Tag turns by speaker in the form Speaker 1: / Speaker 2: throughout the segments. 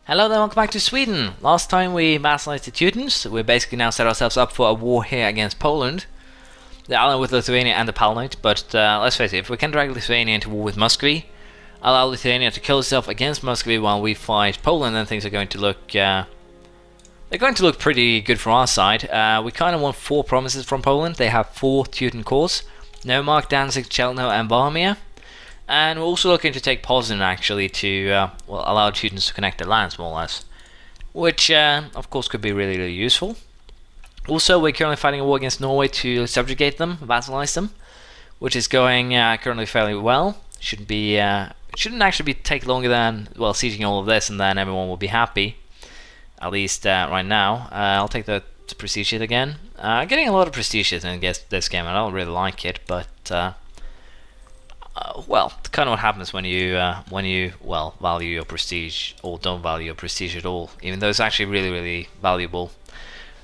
Speaker 1: Hello there, welcome back to Sweden. Last time we vassalized the Teutons. We basically now set ourselves up for a war here against Poland. The ally with Lithuania and the Palatinate, but let's face it, if we can drag Lithuania into war with Muscovy, allow Lithuania to kill itself against Muscovy while we fight Poland, then things are going to look they're going to look pretty good from our side. We kind of want 4 provinces from Poland. They have 4 Teuton cores: Neumark, Danzig, Chelno and Warmia. And we're also looking to take Poznan actually to allow Teutons to connect their lands more or less, which of course could be really useful. Also, we're currently fighting a war against Norway to subjugate them, vassalize them, which is going currently fairly well. Shouldn't actually take longer than sieging all of this, and then everyone will be happy. At least right now. I'll take the prestige hit again. Getting a lot of prestige hits in this game. I don't really like it, but kind of what happens when you value your prestige or don't value your prestige at all, even though it's actually really valuable.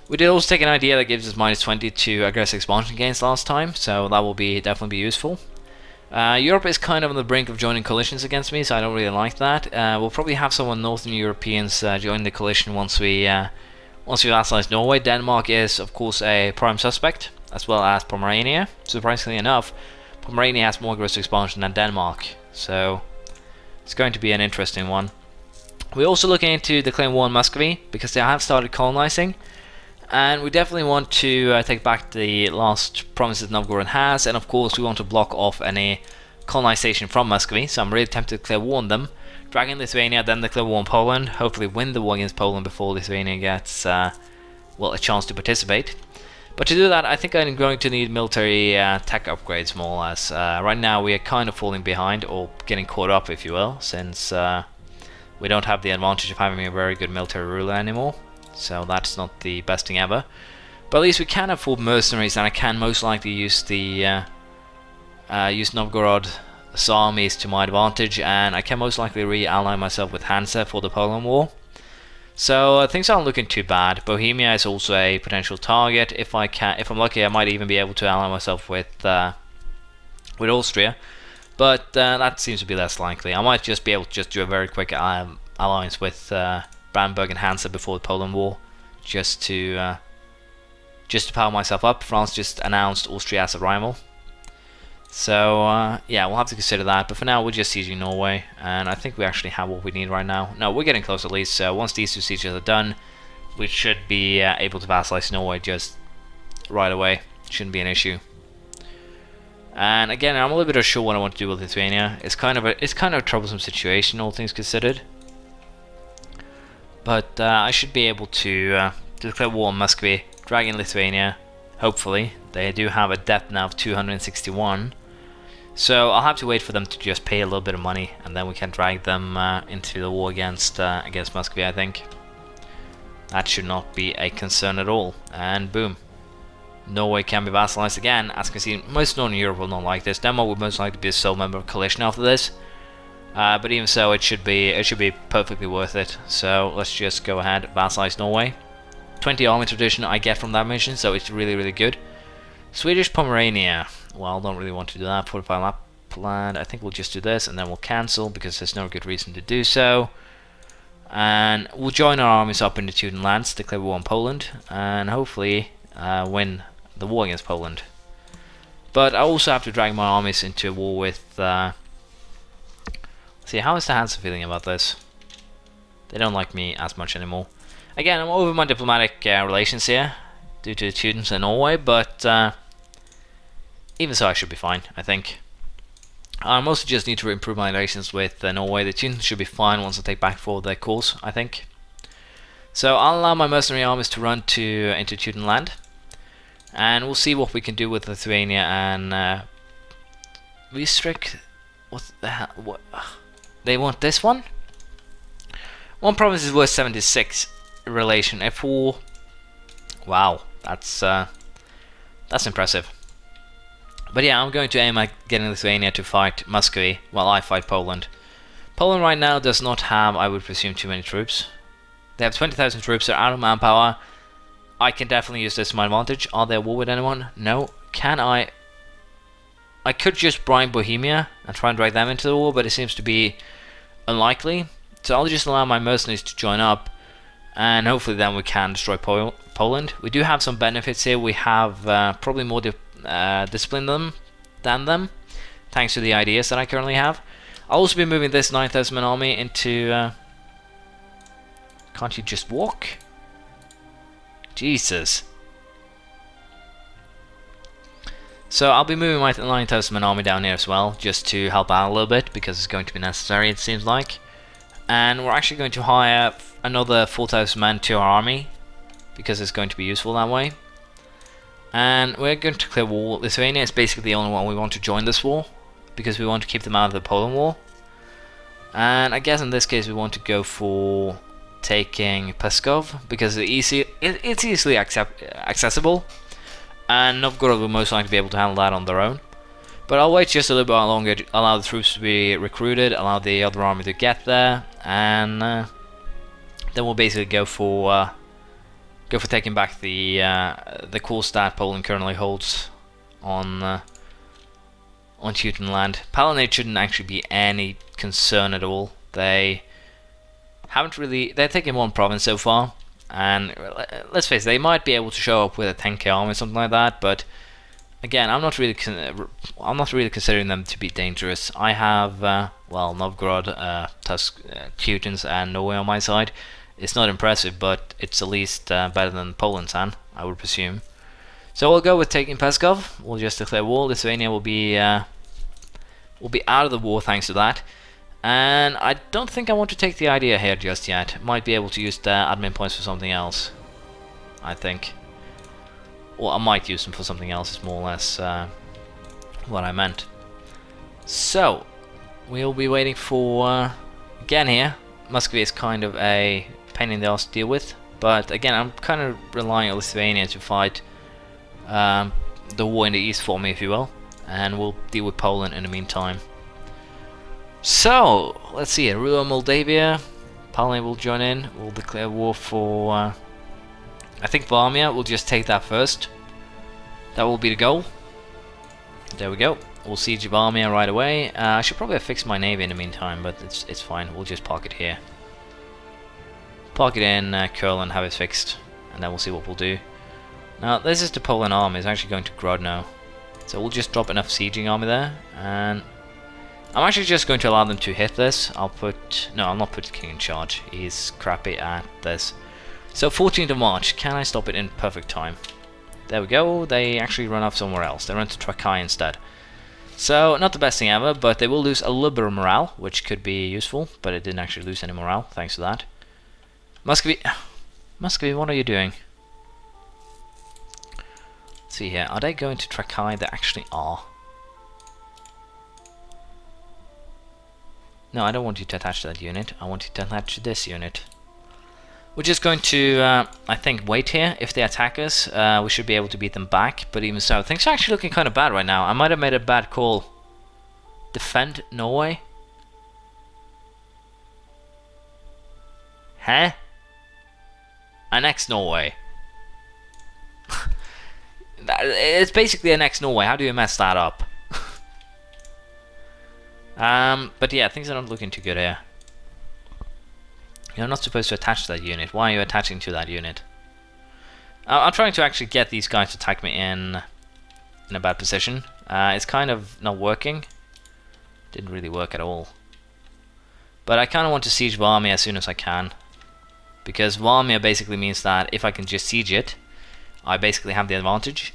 Speaker 1: We did also take an idea that gives us -20 to aggressive expansion gains last time, so that will definitely be useful. Europe is kind of on the brink of joining coalitions against me, so I don't really like that. We'll probably have some Northern Europeans join the coalition once we vassalize Norway. Denmark is of course a prime suspect, as well as Pomerania. Surprisingly enough, Pomerania has more aggressive expansion than Denmark, so it's going to be an interesting one. We're also looking into declaring war on Muscovy, because they have started colonizing, and we definitely want to take back the last provinces Novgorod has, and of course we want to block off any colonization from Muscovy, so I'm really tempted to declare war on them. Dragging Lithuania, then declare war on Poland, hopefully win the war against Poland before Lithuania gets a chance to participate. But to do that, I think I'm going to need military tech upgrades more or less. Right now we are kind of falling behind, or getting caught up if you will, since we don't have the advantage of having a very good military ruler anymore. So that's not the best thing ever. But at least we can afford mercenaries, and I can most likely use the use Novgorod's armies to my advantage, and I can most likely re-ally myself with Hansa for the Poland War. So things aren't looking too bad. Bohemia is also a potential target. If I'm lucky, I might even be able to ally myself with Austria, but that seems to be less likely. I might just be able to do a very quick alliance with Brandenburg and Hansa before the Poland War, just to power myself up. France just announced Austria as a rival. So yeah, we'll have to consider that, but for now we're just sieging Norway, and I think we actually have what we need right now. No, we're getting close at least, so once these 2 sieges are done, we should be able to vassalize Norway just right away. Shouldn't be an issue. And again, I'm a little bit unsure what I want to do with Lithuania. It's kind of a troublesome situation, all things considered. But I should be able to declare war on Muscovy, drag in Lithuania, hopefully. They do have a depth now of 261. So I'll have to wait for them to just pay a little bit of money, and then we can drag them into the war against Muscovy, I think. That should not be a concern at all. And boom. Norway can be vassalized again. As you can see, most Northern Europe will not like this. Denmark would most likely be a sole member of coalition after this. But even so, it should be perfectly worth it. So let's just go ahead, vassalize Norway. 20 army tradition I get from that mission, so it's really good. Swedish Pomerania. Well, don't really want to do that. Fortify Lapland. I think we'll just do this, and then we'll cancel because there's no good reason to do so. And we'll join our armies up in the Teuton lands, declare war on Poland, and hopefully win the war against Poland. But I also have to drag my armies into a war with. See, how is the Hansa feeling about this? They don't like me as much anymore. Again, I'm over my diplomatic relations here due to the Teutons in Norway, but even so, I should be fine, I think. I mostly just need to improve my relations with Norway. The Teutons should be fine once I take back for their cause, I think. So I'll allow my mercenary armies to run into Teuton land, and we'll see what we can do with Lithuania and restrict. What the hell? What? They want this one? One province is worth 76 relation F4. Wow, that's impressive. But yeah, I'm going to aim at getting Lithuania to fight Muscovy while I fight Poland. Poland right now does not have, I would presume, too many troops. They have 20,000 troops, they're out of manpower. I can definitely use this to my advantage. Are they at war with anyone? No. Can I? I could just bribe Bohemia and try and drag them into the war, but it seems to be unlikely. So I'll just allow my mercenaries to join up, and hopefully then we can destroy Poland. We do have some benefits here. We have probably more discipline than them, thanks to the ideas that I currently have. I'll also be moving this 9,000 man army into... can't you just walk? Jesus. So I'll be moving my 9,000 man army down here as well, just to help out a little bit, because it's going to be necessary, it seems like. And we're actually going to hire another 4,000 men to our army, because it's going to be useful that way. And we're going to clear war. Lithuania is basically the only one we want to join this war, because we want to keep them out of the Poland War. And I guess in this case we want to go for taking Pskov, because it's easily accessible. And Novgorod will most likely be able to handle that on their own. But I'll wait just a little bit longer, allow the troops to be recruited, allow the other army to get there, and then we'll basically go for taking back the course that Poland currently holds on Teuton land. Palatinate shouldn't actually be any concern at all. They're taking one province so far. And let's face it, they might be able to show up with a 10k army or something like that, but again, I'm not really considering them to be dangerous. I have well, Novgorod, Teutons, and Norway on my side. It's not impressive, but it's at least better than Poland's hand, I would presume. So we'll go with taking Pskov. We'll just declare war. Lithuania will be out of the war thanks to that. And I don't think I want to take the idea here just yet. Might be able to use the admin points for something else, I think. Or I might use them for something else, is more or less what I meant. So, we'll be waiting for, again here, Muscovy is kind of a pain in the ass to deal with. But again, I'm kind of relying on Lithuania to fight the war in the east for me, if you will. And we'll deal with Poland in the meantime. So, let's see here, Rural Moldavia, Palatinate will join in, we'll declare war for, I think Varmia, we'll just take that first. That will be the goal. There we go, we'll siege Varmia right away. I should probably have fixed my navy in the meantime, but it's fine, we'll just park it here. Park it in Kurl and have it fixed, and then we'll see what we'll do. Now, this is the Poland army, it's actually going to Grodno. So we'll just drop enough sieging army there, and I'm actually just going to allow them to hit this. I'll not put the king in charge. He's crappy at this. So 14th of March, can I stop it in perfect time? There we go, they actually run off somewhere else. They run to Trakai instead. So, not the best thing ever, but they will lose a little bit of morale, which could be useful, but it didn't actually lose any morale, thanks to that. Muscovy, what are you doing? Let's see here, are they going to Trakai? They actually are. No, I don't want you to attach to that unit. I want you to attach to this unit. We're just going to, I think, wait here. If they attack us, we should be able to beat them back. But even so, things are actually looking kind of bad right now. I might have made a bad call. Defend Norway? Huh? Annex Norway. It's basically annex Norway. How do you mess that up? But yeah, things are not looking too good here. You're not supposed to attach to that unit. Why are you attaching to that unit? I'm trying to actually get these guys to attack me in a bad position. It's kind of not working. Didn't really work at all. But I kind of want to siege Varmia as soon as I can. Because Varmia basically means that if I can just siege it, I basically have the advantage.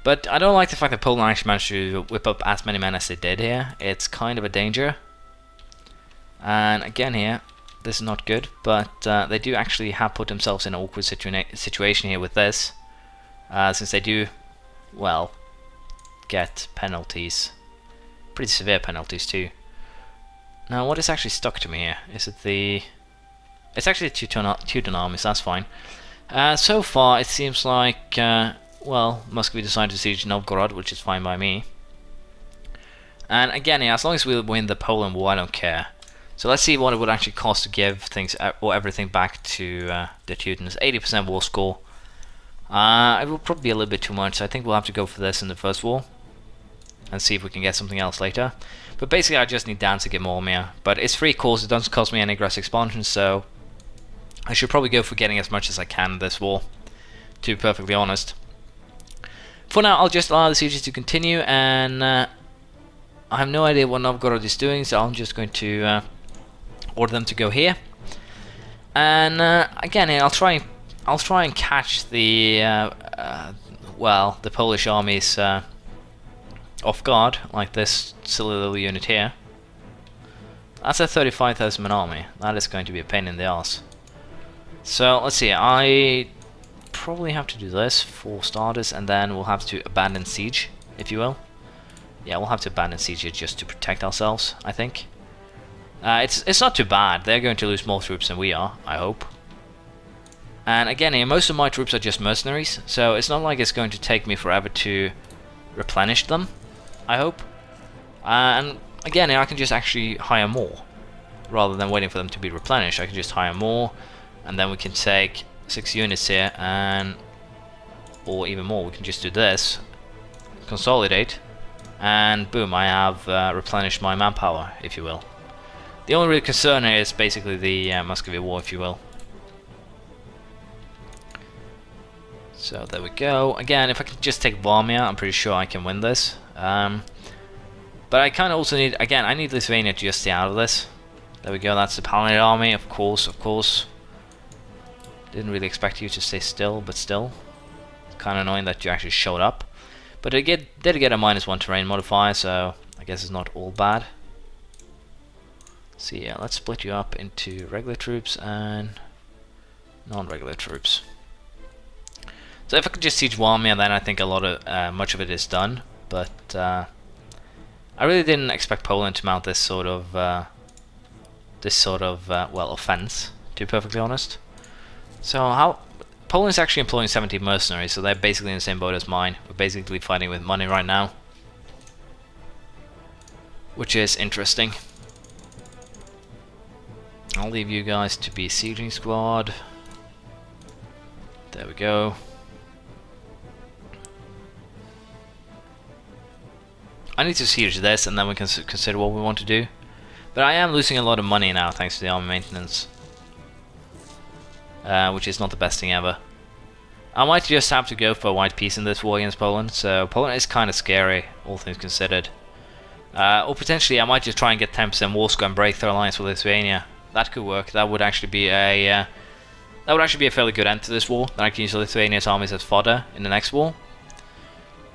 Speaker 1: But I don't like the fact that Poland actually managed to whip up as many men as they did here. It's kind of a danger. And again here, this is not good, but they do actually have put themselves in an awkward situation here with this. Since they do, well, get penalties. Pretty severe penalties too. Now what is actually stuck to me here? Is it the... It's actually the Teuton armies, that's fine. So far it seems like... well, Muscovy decided to siege Novgorod, which is fine by me. And again, yeah, as long as we win the Poland war, I don't care. So let's see what it would actually cost to give things or everything back to the Teutons. 80% war score. It will probably be a little bit too much, so I think we'll have to go for this in the first war. and see if we can get something else later. But basically I just need Dan to get more Mia. But it's free course, it doesn't cost me any aggressive expansion, so I should probably go for getting as much as I can in this war, to be perfectly honest. For now, I'll just allow the sieges to continue, and I have no idea what Novgorod is doing, so I'm just going to order them to go here. And again, I'll try and catch the well, the Polish armies off guard, like this silly little unit here. That's a 35,000 man army. That is going to be a pain in the ass. So let's see. I probably have to do this for starters, and then we'll have to abandon siege, if you will. Yeah, we'll have to abandon siege here just to protect ourselves, I think. It's not too bad. They're going to lose more troops than we are, I hope. And again, here, most of my troops are just mercenaries, so it's not like it's going to take me forever to replenish them, I hope. And again, here, I can just actually hire more, rather than waiting for them to be replenished. I can just hire more, and then we can take 6 units here, and or even more. We can just do this, consolidate, and boom, I have replenished my manpower, if you will. The only real concern here is basically the Muscovy war, if you will. So there we go. Again, if I can just take Varmia, I'm pretty sure I can win this. But I kind of also need, again, I need Lithuania to just stay out of this. There we go, that's the Paladin army, of course, of course. Didn't really expect you to stay still, but still. It's kind of annoying that you actually showed up. But it did get a -1 terrain modifier, so I guess it's not all bad. So yeah, let's split you up into regular troops and non-regular troops. So if I could just siege Warmia, then I think a lot of much of it is done. But I really didn't expect Poland to mount this sort of well, offense, to be perfectly honest. So Poland's actually employing 70 mercenaries, so they're basically in the same boat as mine. We're basically fighting with money right now, which is interesting. I'll leave you guys to be sieging squad. There we go. I need to siege this, and then we can consider what we want to do. But I am losing a lot of money now thanks to the army maintenance, which is not the best thing ever. I might just have to go for a white peace in this war against Poland, so Poland is kind of scary, all things considered. Or potentially I might just try and get 10% war score and break their alliance with Lithuania. That could work. That would actually be a fairly good end to this war. Then I can use Lithuania's armies as fodder in the next war.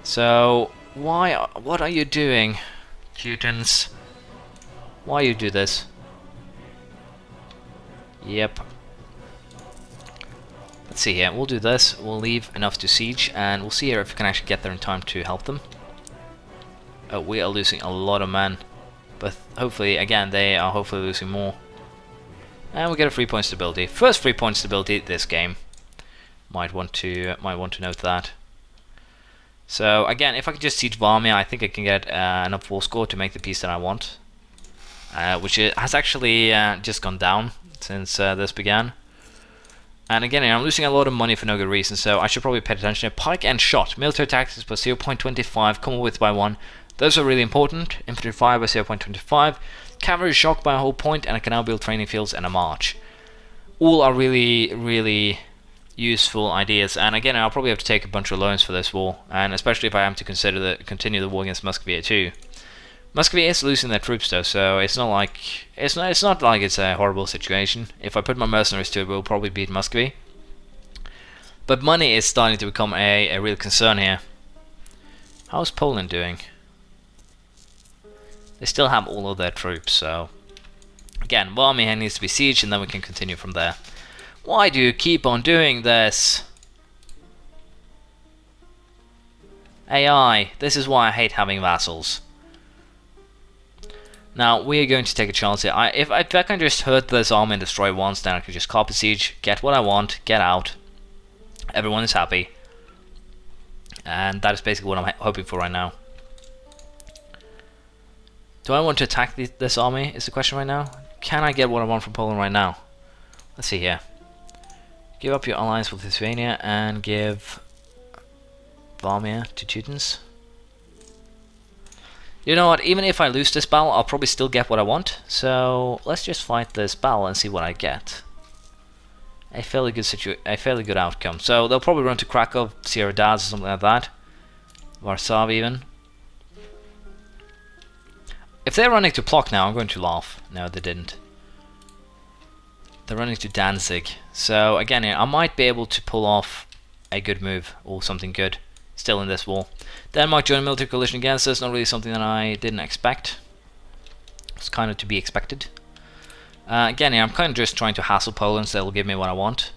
Speaker 1: So what are you doing, Teutons? Why you do this? Yep. Let's see here. We'll do this. We'll leave enough to siege, and we'll see here if we can actually get there in time to help them. Oh, we are losing a lot of men, but hopefully, again, they are hopefully losing more. And we get a 3-point stability. First 3-point stability this game. Might want to note that. So again, if I can just siege Varmia, I think I can get enough war score to make the peace that I want, which has actually just gone down since this began. And again, I'm losing a lot of money for no good reason, so I should probably pay attention. Pike and shot, military tactics plus 0.25, come with by 1. Those are really important. Infantry fire by 0.25, cavalry shock by a whole point, and I can now build training fields and a march. All are really, really useful ideas, and again, I'll probably have to take a bunch of loans for this war, and especially if I am to continue the war against Muscovy too. Muscovy is losing their troops though, so it's not like it's a horrible situation. If I put my mercenaries to it, we'll probably beat Muscovy. But money is starting to become a real concern here. How's Poland doing? They still have all of their troops, so again, Warmia needs to be sieged, and then we can continue from there. Why do you keep on doing this? AI, this is why I hate having vassals. Now, we are going to take a chance here. If I can just hurt this army and destroy once, then I can just copy siege, get what I want, get out. Everyone is happy. And that is basically what I'm hoping for right now. Do I want to attack this army, is the question right now? Can I get what I want from Poland right now? Let's see here. Give up your alliance with Lithuania and give Varmia to Teutons. You know what? Even if I lose this battle, I'll probably still get what I want. So let's just fight this battle and see what I get. A fairly good outcome. So they'll probably run to Krakow, Sierra Daz, or something like that. Warsaw even. If they're running to Plock now, I'm going to laugh. No, they didn't. They're running to Danzig. So again, I might be able to pull off a good move or something good still in this war. Denmark joined a military coalition against us. Not really something that I didn't expect. It's kind of to be expected. Again, I'm kind of just trying to hassle Poland so they'll give me what I want.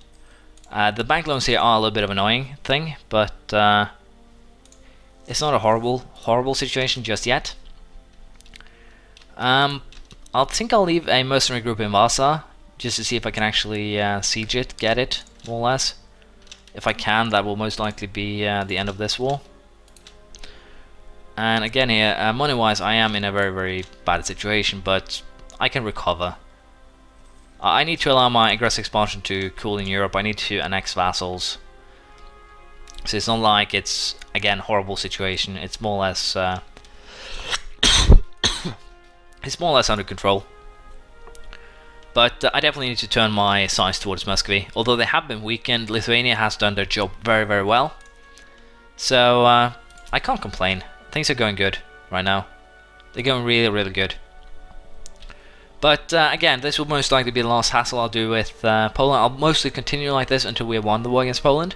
Speaker 1: The bank loans here are a little bit of an annoying thing, but it's not a horrible situation just yet. I think I'll leave a mercenary group in Vasa just to see if I can actually siege it, get it, more or less. If I can, that will most likely be the end of this war. And again here, money-wise, I am in a very, very bad situation, but I can recover. I need to allow my aggressive expansion to cool in Europe. I need to annex vassals. So it's not like it's, again, horrible situation. It's more or less it's more or less under control. But I definitely need to turn my sights towards Muscovy. Although they have been weakened, Lithuania has done their job very, very well. So I can't complain. Things are going good right now. They're going really, really good. But again, this will most likely be the last hassle I'll do with Poland. I'll mostly continue like this until we have won the war against Poland.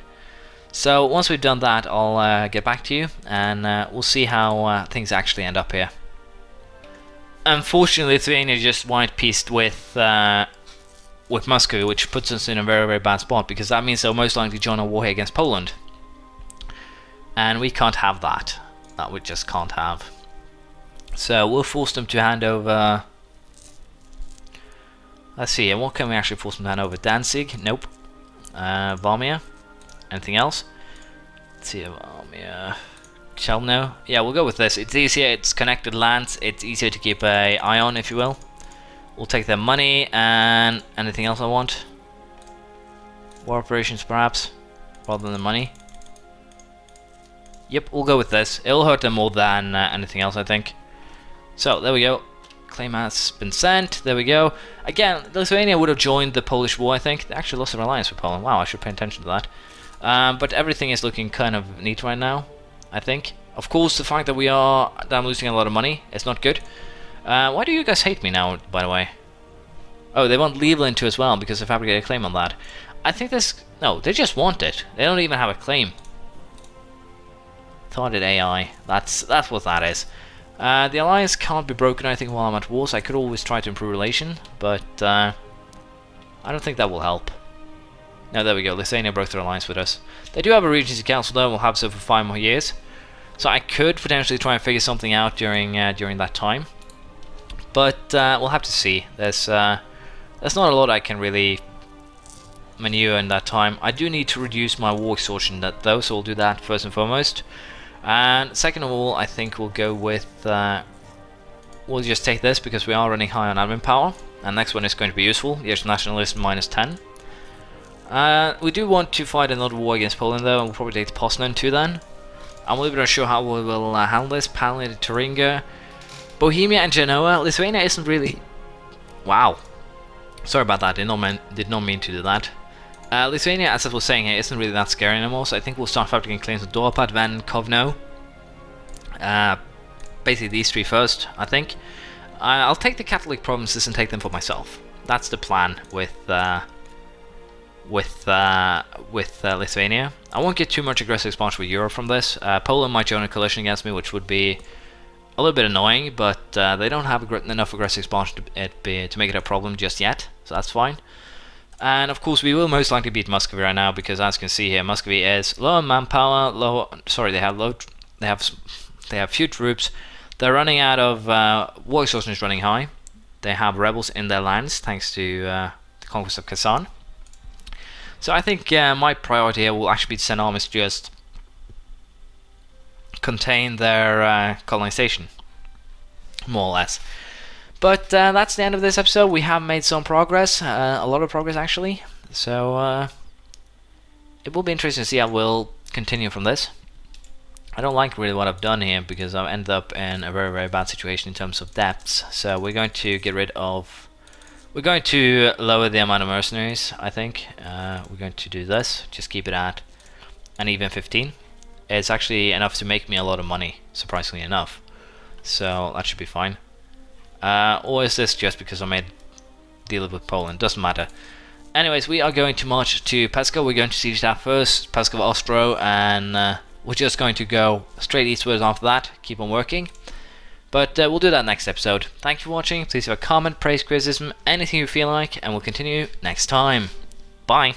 Speaker 1: So once we've done that, I'll get back to you, and we'll see how things actually end up here. Unfortunately, Lithuania just white-pieced with Muscovy, which puts us in a very, very bad spot, because that means they'll most likely join a war here against Poland. And we can't have that. That we just can't have. So we'll force them to hand over... Let's see, and what can we actually force them to hand over? Danzig? Nope. Valmir? Anything else? Let's see, Valmir... Chelmno? Yeah, we'll go with this. It's easier, it's connected lands, it's easier to keep an eye on, if you will. We'll take their money, and anything else I want? War operations, perhaps, rather than the money. Yep, we'll go with this. It'll hurt them more than anything else, I think. So, there we go. Claim has been sent. There we go. Again, Lithuania would have joined the Polish war, I think. They actually lost their alliance with Poland. Wow, I should pay attention to that. But everything is looking kind of neat right now, I think. Of course, the fact that I'm losing a lot of money, it's not good. Why do you guys hate me now, by the way? Oh, they want Lieveland too as well, because they fabricated a claim on that. I think this... No, they just want it. They don't even have a claim. Thoughted AI. That's what that is. The alliance can't be broken, I think, while I'm at war, so I could always try to improve relation, but I don't think that will help. No, there we go. Lithuania broke their alliance with us. They do have a Regency Council, though, and will have so for 5 more years. So I could potentially try and figure something out during that time. But we'll have to see. There's not a lot I can really maneuver in that time. I do need to reduce my war exhaustion, though, so we'll do that first and foremost. And second of all, I think we'll go with... we'll just take this because we are running high on admin power. And next one is going to be useful. Here's nationalism -10. We do want to fight another war against Poland, though, and we'll probably take the Poznan too then. I'm a little bit unsure how we will handle this. Palatinate Thuringia, Bohemia and Genoa. Lithuania isn't really... Wow. Sorry about that, did not mean to do that. Lithuania, as I was saying here, isn't really that scary anymore, so I think we'll start fabricating claims on Dorpat, Van, Kovno. Basically these 3 first, I think. I'll take the Catholic provinces and take them for myself. That's the plan with Lithuania. I won't get too much aggressive expansion with Europe from this. Poland might join a coalition against me, which would be a little bit annoying, but they don't have enough aggressive expansion to make it a problem just yet, so that's fine. And of course, we will most likely beat Muscovy right now, because as you can see here, Muscovy is low on manpower. They have few troops. They're running out of war exhaustion is running high. They have rebels in their lands thanks to the conquest of Kazan. So I think my priority here will actually be to send armies to just contain their colonization, more or less. But that's the end of this episode. We have made some progress, a lot of progress actually. So it will be interesting to see how we'll continue from this. I don't like really what I've done here because I've ended up in a very, very bad situation in terms of depths. So we're going to get rid of... We're going to lower the amount of mercenaries, I think. We're going to do this, just keep it at an even 15. It's actually enough to make me a lot of money, surprisingly enough. So that should be fine. Or is this just because I made a deal with Poland? Doesn't matter. Anyways, we are going to march to Pesco. We're going to siege that first, Pesco Ostro, and we're just going to go straight eastwards after that, keep on working. But we'll do that next episode. Thank you for watching. Please leave a comment, praise, criticism, anything you feel like, and we'll continue next time. Bye.